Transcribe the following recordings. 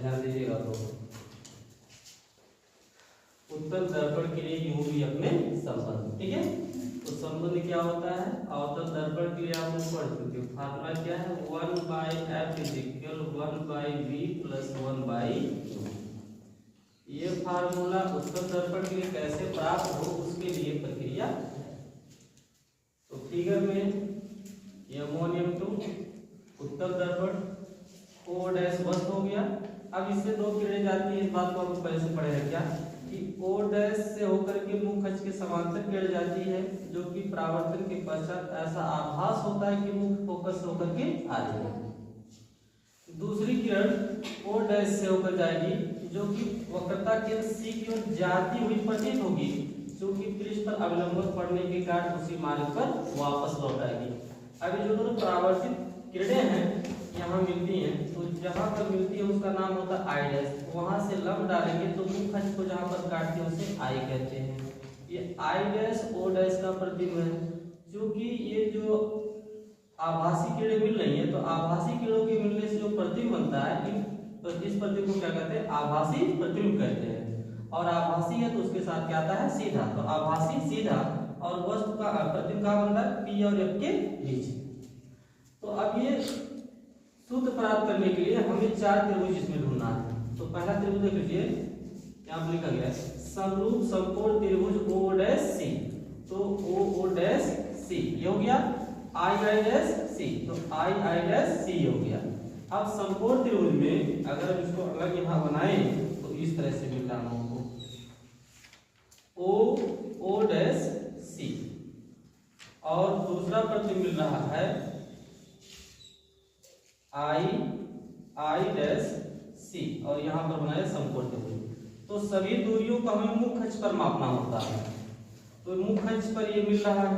ध्यान दीजिएगा। तो उत्तल दर्पण के लिए यूं भी अपने संबंध, ठीक है। तो संबंध क्या होता है, अवतल दर्पण के लिए आप लोग पढ़ चुके हो। फार्मूला क्या है, 1/f = 1/v + 1/u। ये फार्मूला उत्तल दर्पण के लिए कैसे प्राप्त हो उसके लिए प्रक्रिया है। तो फिगर में M1 M2 उत्तल दर्पण O' वस्त हो गया। अब इससे दो किरणें जाती है, इस बात को हम पहले से पढ़े हैं क्या कि O' से होकर के मुख अक्ष के समांतर किरण जाती है, जो कि परावर्तन के पश्चात ऐसा आभास होता है कि मुख फोकस होकर के आ रही है। दूसरी किरण O' से होकर जाएगी, जो कि वक्रता केंद्र C की ओर जाती हुई प्रतीत होगी, जो कि पृष्ठ पर अवलंबन पड़ने के कारण उसी मार्ग पर वापस लौट आएगी। अभी जो दोनों परावर्तित किरणें हैं यहाँ मिलती हैं, तो जहाँ पर मिलती है उसका नाम होता है I'। वहां से लंब डालेंगे तो मुख अक्ष को जहाँ पर काटते हैं उसे I कहते हैं। ये I' O' का प्रतिबिंब है। क्योंकि ये जो आभासी किरणें मिल रही है, तो आभासी किरणों के मिलने से जो प्रतिबिंब बनता है, इस प्रतिबिंब को क्या कहते हैं, आभासी प्रतिबिंब कहते हैं। और आभासी है तो उसके साथ क्या आता है, सीधा। तो आभासी सीधा और वस्तु का प्रतिबिंब कहाँ बनता है, P और F के बीच। तो अब ये सूत्र प्राप्त करने के लिए हमें चार त्रिभुज इसमें ढूंढना है। तो पहला त्रिभुज देख लीजिए, यहाँ पर लिखा गया है समरूप समकोण त्रिभुज O'C। तो O'C ये हो गया, I''C तो I''C हो गया। अब समकोण त्रिभुज में अगर हम इसको अलग यहाँ बनाएं तो इस तरह से मिल रहा है हमको O'C, और दूसरा प्रतिबिंब मिल रहा है I''C, और यहाँ पर बनाया समकोण त्रिभुज। तो सभी दूरियों को हमें मुख अक्ष पर मापना होता है। तो मुख अक्ष पर ये मिल रहा है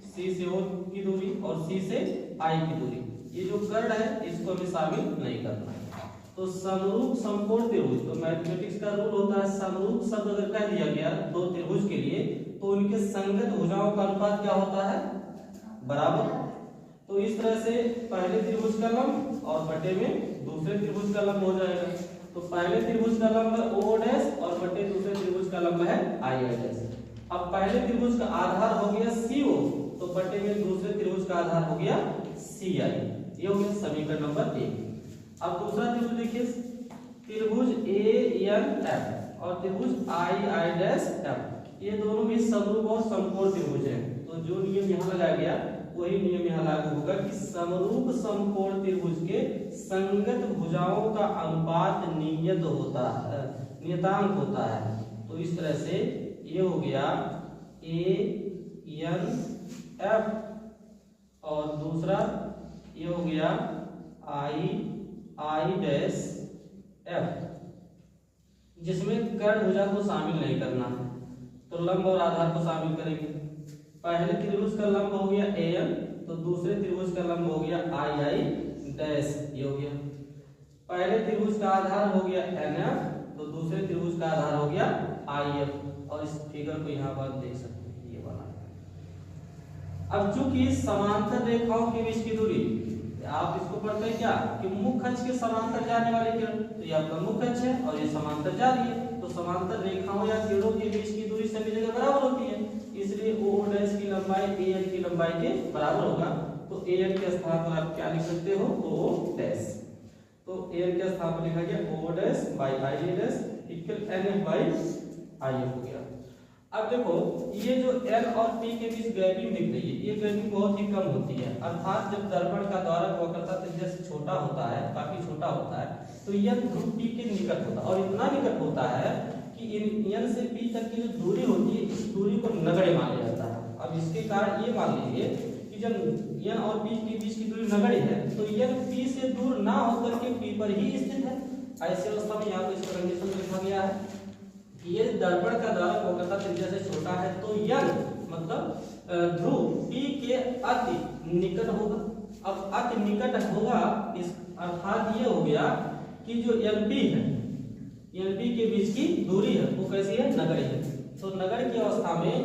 C से O की दूरी और C से I की दूरी। ये जो कर्ण है इसको हमें शामिल नहीं करना है। तो समरूप समकोण त्रिभुज, तो मैथमेटिक्स का रूल होता है समरूप शब्द अगर कह दिया गया दो त्रिभुज के लिए तो उनके संगत भुजाओं का अनुपात क्या होता है, बराबर। तो इस तरह से पहले त्रिभुज का लंब और बटे में दूसरे त्रिभुज का लंब हो जाएगा। तो पहले त्रिभुज का लंब है O' और बटे दूसरे त्रिभुज का लंब है I'। अब पहले त्रिभुज का आधार हो गया CO, तो बटे में दूसरे त्रिभुज का आधार हो गया CI। ये हो गया समीकरण नंबर 1। अब दूसरा त्रिभुज देखिए, त्रिभुज ANF और त्रिभुज II', ये दोनों भी समरूप और समकोण त्रिभुज हैं। तो जो नियम यहाँ लगाया गया वही नियम यहाँ लागू होगा कि समरूप समकोण त्रिभुज के संगत भुजाओं का अनुपात नियत होता है, नियतांक होता है। तो इस तरह से ये हो गया ANF और दूसरा ये हो गया I''F, जिसमें कर्ण भुजा को शामिल नहीं करना है। तो लंब और आधार को शामिल करेंगे। पहले त्रिभुज का लंब हो गया AN, तो दूसरे त्रिभुज का लंब हो गया II', ये हो गया। पहले त्रिभुज का आधार हो गया NF, तो दूसरे त्रिभुज का आधार हो गया IF। और इस फिगर को यहाँ पर देख सकते हैं, ये वाला। अब चूंकि समांतर रेखाओं के बीच की दूरी, आप इसको पढ़ते हैं क्या कि मुख अक्ष के समांतर जाने वाली किरण, तो ये आपका मुख अक्ष है और ये समांतर जा रही है। तो समांतर रेखाओं या किरणों के बीच की दूरी सभी जगह बराबर होती है, इसलिए O' की लंबाई AN की लंबाई के बराबर होगा। तो AN के स्थान पर आप क्या लिख सकते हो, O'। तो AN के स्थान पर लिखा गया O'/I' = NF/IF हो गया। अब देखो ये जो L और P के बीच गैपिंग दिख रही है, ये गैपिंग बहुत ही कम होती है। अर्थात जब दर्पण का द्वारक वक्रता त्रिज्या से छोटा होता है, काफी छोटा होता है, तो यह ध्रुव P के निकट होता है, और इतना निकट होता है कि N से P तक की जो दूरी होती है, इस दूरी को नगण्य माना जाता है। अब इसके कारण ये मान लीजिए कि जब N और P के बीच की दूरी नगण्य है, तो N P से दूर ना होकर के P पर ही स्थित है। ऐसी अवस्था में यहाँ पर इस कंडीशन में लिखा गया है ये दर्पण का द्वारक वक्रता त्रिज्या से छोटा है, तो N मतलब ध्रुव P के अति निकट होगा। अब अति निकट होगा, इस अर्थात ये हो गया कि जो NP है, NP के बीच की दूरी है वो कैसी है, नगण्य है। तो नगण्य की अवस्था में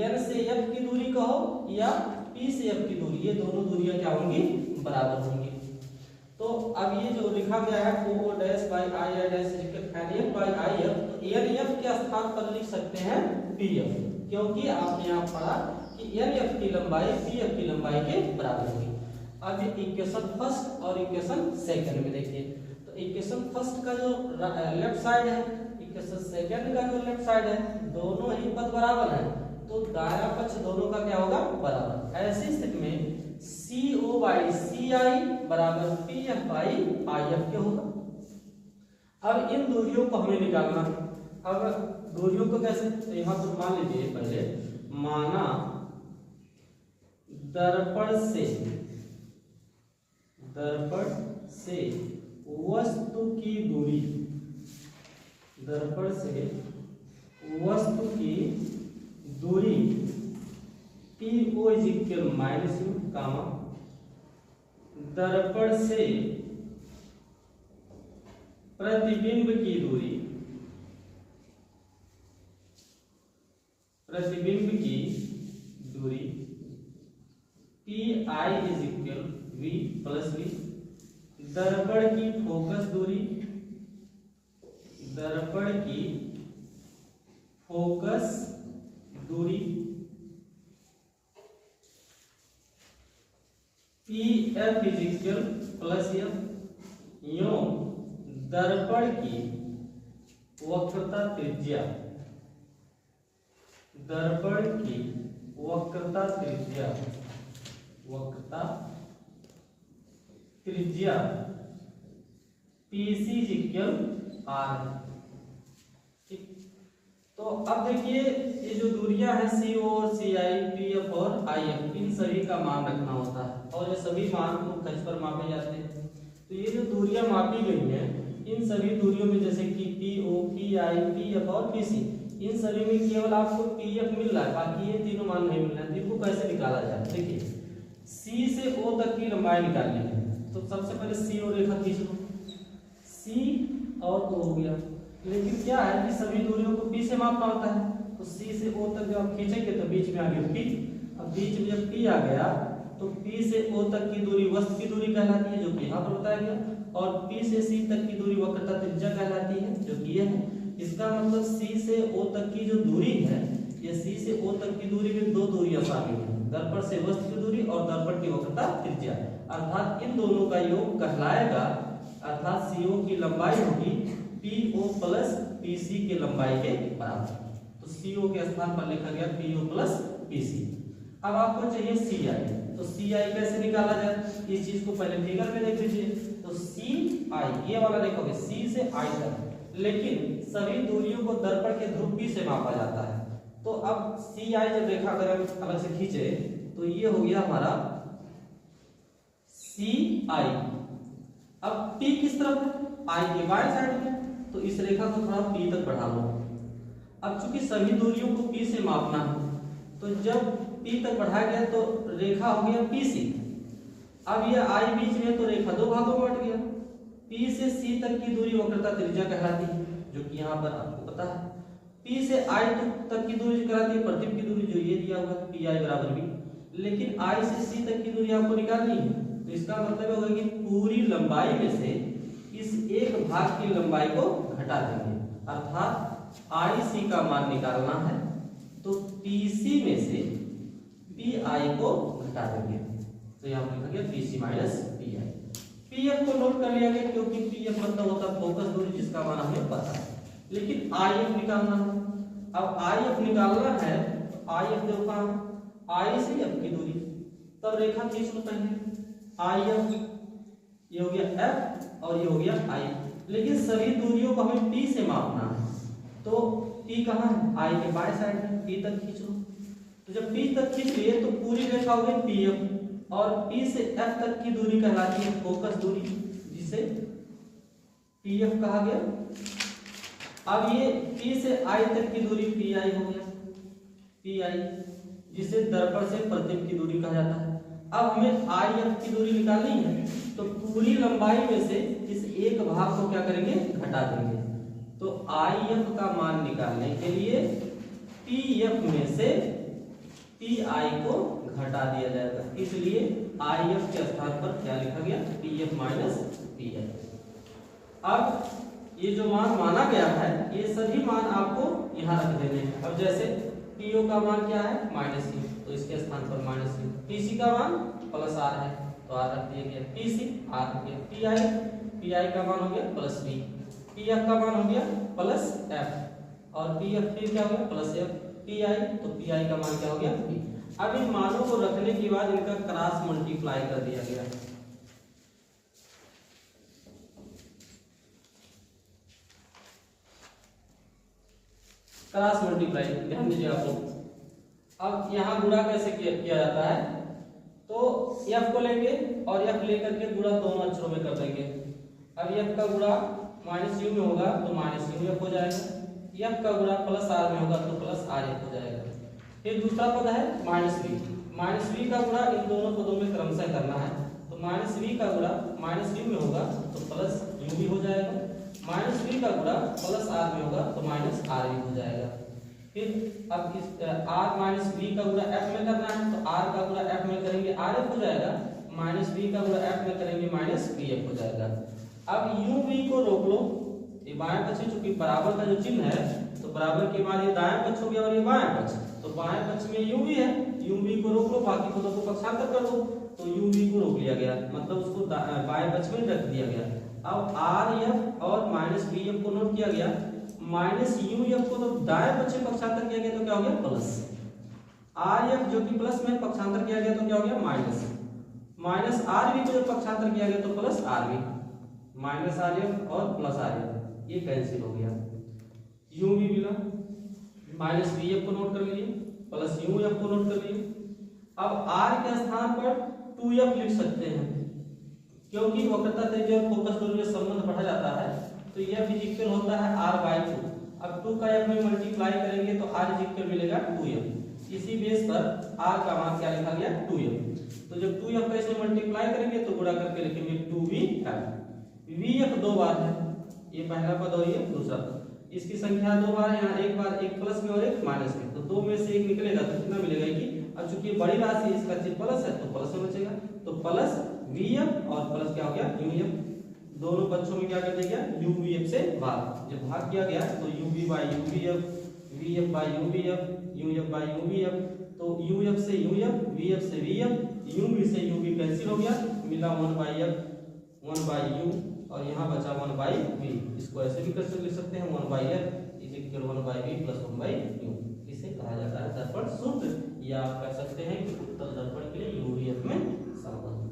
N से F की दूरी कहो या P से F की दूरी, ये दोनों दूरियां क्या होंगी, बराबर होंगी। तो अब ये जो लिखा गया है O dash by I I dash NF by I F, तो एनएफ के स्थान पर लिख सकते हैं पीएफ, क्योंकि आपने यहाँ पढ़ा कि एनएफ की लंबाई पीएफ की लंबाई के बराबर होगी। अब इक्वेशन फर्स्ट और इक्वेशन सेकंड में देखिए, तो इक्वेशन फर्स्ट का जो लेफ्ट साइड है, इक्वेशन सेकंड का जो लेफ्ट साइड है, दोनों ही पद बराबर है, तो दायां पक्ष दोनों का क्या होगा, बराबर। ऐसी स्थिति में CO बाई CI बराबर PF बाई IF के होगा। अब इन दूरियों को हमें निकालना। अब दूरियों को कैसे, तो यहाँ पर मान लीजिए, पहले माना दर्पण से वस्तु की दूरी, दर्पण से वस्तु की दूरी PO माइनस U कामा दर्पण से प्रतिबिंब की दूरी, प्रतिबिंब की दूरी PI V प्लस V, दर्पण की फोकस दूरी, दर्पण की फोकस दूरी PF प्लस F, यो दर्पण की वक्रता त्रिज्या, दर्पण की वक्रता त्रिज्या, वक्रता त्रिज्या PC R। ठीक, तो अब देखिए ये जो दूरियां हैं CO और CI, PF और IF, इन सभी का मान रखना होता है और ये सभी मान मुख्य अक्ष पर मापे जाते हैं। तो ये जो दूरियां मापी गई हैं, इन सभी दूरियों में जैसे कि PO, PI, PF और PC, इन सभी में केवल आपको PF मिल रहा है, बाकी ये तीनों मान नहीं मिल रहे हैं। इनको कैसे निकाला जाए, देखिए C से O तक की लंबाई निकालनी है, तो सबसे पहले C और रेखा खींच लो, C और O हो गया। लेकिन क्या है कि सभी दूरियों को P से मापना होता है, तो C से O तक जब आप खींचेंगे तो बीच में आ गया P। अब बीच में जब P आ गया तो P से O तक की दूरी वस्तु की दूरी कहलाती है, जो कि यहाँ पर बताया गया, और P से C तक की दूरी वक्रता त्रिज्या कहलाती है, जो कि ये है। इसका मतलब C से O तक की जो दूरी है, ये C से O तक की दूरी में दो दूरियां शामिल हैं, दर्पण से वस्तु की दूरी और दर्पण की वक्रता त्रिज्या, अर्थात इन दोनों का योग कहलाएगा, अर्थात CO की लंबाई होगी PO प्लस PC की लंबाई के बराबर। तो CO के स्थान पर लिखा गया PO प्लस PC। अब आपको चाहिए CI, तो CI कैसे निकाला जाए, इस चीज को पहले फिगर में देख लीजिए। तो CI ये वाला देखोगे C से I तक, लेकिन सभी दूरियों को दर्पण के ध्रुव P से मापा जाता है। तो अब CI जब रेखा अगर हम अलग से खींचे तो ये हो गया हमारा CI। अब P किस तरफ है, I के बाएं साइड में, तो इस रेखा को थोड़ा P तक बढ़ा लो। अब चूंकि सभी दूरियों को P से मापना है, तो जब P तक बढ़ाया गया तो रेखा हो गया PC। अब ये I बीच में, तो रेखा दो भागों में बट गया। P से C तक की दूरी वक्रता त्रिज्या कहलाती है, जो कि यहाँ पर आपको पता है। P से I तक की दूरी कहलाती है प्रतिबिंब की दूरी, जो ये दिया हुआ है PI बराबर V। लेकिन I से C तक की दूरी आपको निकालनी है, तो इसका मतलब होगा कि पूरी लंबाई में से इस एक भाग की लंबाई को घटा देंगे, अर्थात IC का मान निकालना है, तो PC में से PI को घटा देंगे। तो यहाँ पर लिखा गया PC माइनस PI। PF को नोट कर लिया गया, क्योंकि PF मतलब होता है फोकस दूरी, जिसका मान हमें पता है। लेकिन IF निकालना है। अब IF निकालना है, तो IF देखो कहाँ, I से F की दूरी, तब रेखा खींच लो पहले IF, ये हो गया F और ये हो गया I। लेकिन सभी दूरियों को हमें P से मापना है, तो P कहाँ है, I के बाएं साइड में, P तक खींच लो। तो जब P तक खींच लिए तो पूरी रेखा हो गई PF, और P से F तक की दूरी कहलाती है फोकस दूरी, जिसे PF कहा गया। अब ये P से I तक की दूरी PI हो गया, PI, जिसे दर्पण से प्रतिबिंब की दूरी कहा जाता है। अब हमें IF की दूरी निकालनी है, तो पूरी लंबाई में से इस एक भाग को क्या करेंगे, घटा देंगे। तो IF का मान निकालने के लिए PF में से PI को घटा दिया जाएगा, इसलिए आई एफ के स्थान पर क्या लिखा गया, P F minus P F. अब ये जो मान माना गया है ये सभी मान आपको यहाँ रख देने हैं। अब जैसे पीओ का मान क्या है माइनस यू, तो इसके स्थान पर माइनस यू। पीसी का मान प्लस आर है तो आर रख दिया गया, पीसी आर हो गया, पीआई का मान हो गया प्लस बी, पीएफ का मान हो गया प्लस एफ और पीएफ फिर क्या हो गया प्लस एफ, पीआई तो पीआई का मान क्या हो गया पी। अब इन मानों को रखने के बाद इनका क्रॉस मल्टीप्लाई कर दिया गया। क्रॉस मल्टीप्लाई ध्यान दीजिए आप लोग। अब यहाँ गुणा कैसे किया जाता है, तो एफ को लेंगे और एफ लेकर के गुणा दोनों अक्षरों में कर देंगे। अब एफ का गुणा माइनस यू में होगा तो माइनस यू एफ हो जाएगा, एफ का गुणा प्लस आर में होगा तो प्लस आर एफ हो जाएगा। फिर दूसरा पद है माइनस वी का गुणा इन दोनों पदों में क्रमशः करना है, तो माइनस वी का गुणा माइनस यू में होगा तो प्लस यू भी हो जाएगा, माइनस वी का गुणा प्लस आर में होगा तो माइनस आर भी हो जाएगा। फिर अब इस आर माइनस वी का गुणा एफ में करना है, तो आर का गुणा एफ में करेंगे आर एफ हो जाएगा, माइनस वी का गुणा एफ में करेंगे माइनस पी एफ हो जाएगा। अब यू वी को रोक लो, ये बाएं पक्ष चूंकि बराबर का जो चिन्ह है तो बराबर के बाद ये दाएं पक्ष हो गया और ये बाएं पक्ष, तो बाएं पक्ष में यू वी है, यू वी को रोक लो, बाकी पदों को पक्षांतर कर दो, तो यू वी को रोक लिया गया, मतलब उसको बाएं पक्ष में रख दिया गया। अब आर एफ और माइनस बी एफ को नोट किया गया, माइनस यू एफ को तो दाएं पक्ष में पक्षांतर किया गया तो क्या हो गया प्लस, आर एफ जो कि प्लस में पक्षांतर किया गया तो क्या हो गया माइनस, माइनस आर वी को जब पक्षांतर किया गया तो plus R V, minus R F और प्लस आर एफ ये कैंसिल हो गया। यू वी मिला, माइनस वी एफ को नोट कर लिए, प्लस यू एफ को नोट कर लिए। अब आर के स्थान पर 2f लिख सकते हैं, क्योंकि वक्रता त्रिज्या और फोकस दूरी में संबंध बढ़ा जाता है, तो f इज इक्वल होता है r/2। अब 2 का f में मल्टीप्लाई करेंगे तो r इज इक्वल मिलेगा 2f। इसी बेस पर r का मान क्या लिखा गया 2f, तो जब 2f का इसे मल्टीप्लाई करेंगे तो गुणा करके लिखेंगे 2vf। vf दो बार है, ये पहला पद और ये दूसरा पद, इसकी संख्या दो बार है, यहाँ एक बार एक प्लस में और एक माइनस में, तो दो में से एक निकलेगा तो कितना मिलेगा कि, अब चूंकि बड़ी राशि इसका चिन्ह प्लस है तो प्लस में बचेगा, तो प्लस vf और प्लस क्या हो गया uf, दोनों पक्षों में क्या कर दिया गया uvf से भाग, जब भाग किया गया तो uv by uvf, vf by uvf, uf by uvf, तो uf से uf, vf से vf, uv से uv कैंसिल हो गया, मिला 1 by f 1 by u और यहाँ बचा 1 by v। इसको ऐसे भी लिख सकते हैं 1 by f is equal 1 by v plus 1 by u। इसे कहा जाता है दर्पण सूत्र, या आप कह सकते हैं कि उत्तल दर्पण के लिए यूवीएफ में संबंध।